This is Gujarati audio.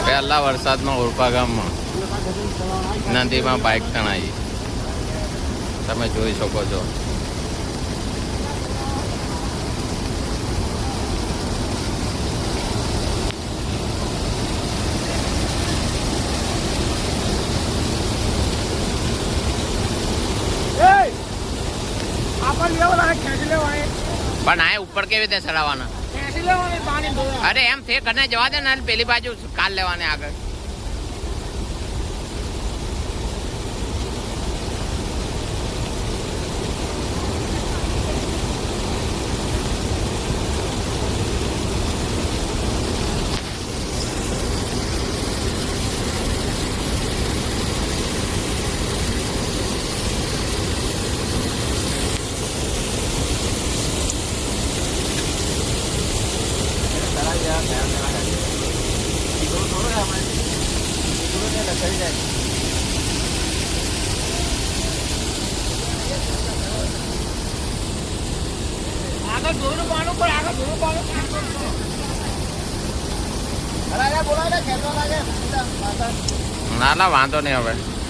પહેલા વરસાદમાં ઓરપા ગામમાં નદીમાં બાઇક તણાઈ તમે જોઈ શકો છો. પણ આ ઉપર કેવી રીતે ચડાવવાના? અરે એમ છે કને જવા દે ને પેલી બાજુ કાલ લેવાને આગળ. ના વાંધો નહીં હવે.